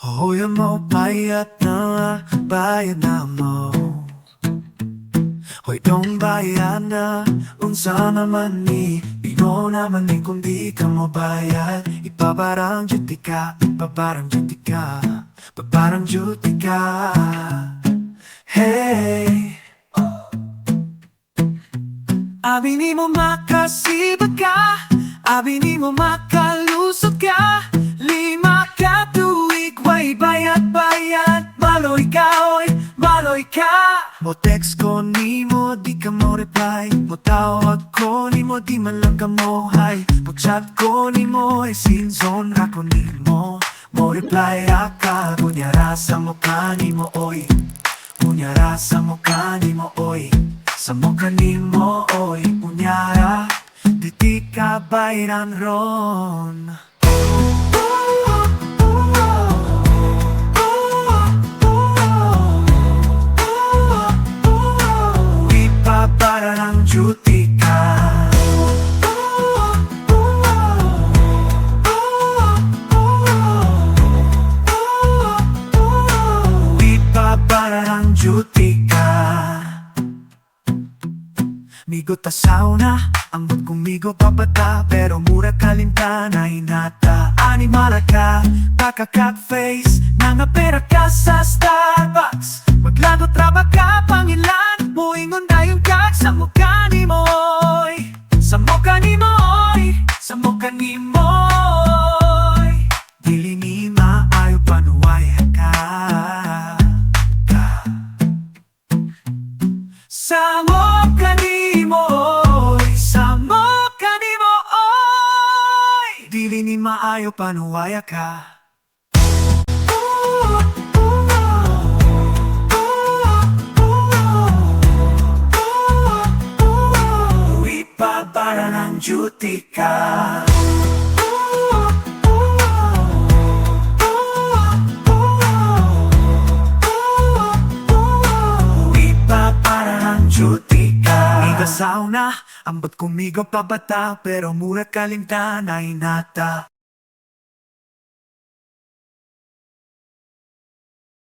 Hoy mo bayad na, bayad na mo. Hoy dong bayad na, unsa naman ni Pino naman ni kung di ka mo bayad. Ipabarang duty ka, ipabarang duty ka, pabarang duty ka. Hey, abi ni mo makasibag ka, abi ni mo makalusot ka. Lima ka tuig, way bayad, maloy ka, oy, maloy ka. Mo text ko ni mo, di ka mo reply. Mo tawag ko ni mo, di man lang ka mo hi. Mo chat ko ni mo, sinzon ra ko ni mo. Mo reply ka, kunyara sa mukha ni mo, oy. Kunyara sa mukha ni mo, oy. Sa mukha ni mo, oy, kunyara. Di ka bayran ron. Para ng duty ka. Di pa para ng duty ka. Migo tasaw na, ambot kumigo papata. Pero mura kalinta na hinata. Animala ka, baka-cut-face. Nangapera ka sa Starbucks. Maglago traba ka, pangilan. Muingon dayon ka sa mukha ni mo, oy. Sa mukha ni mo, oy. Sa mukha ni mo, oy. Dili ni maayo panuwaya ka. Sa mukha ni mo, oy. Sa mukha ni mo, oy. Dili ni maayo panuwaya ka. Para ng duty ka. Ipa para ng duty ka. Igasaw na, ambot kumigo pa bata. Pero mura kalinta na hinata.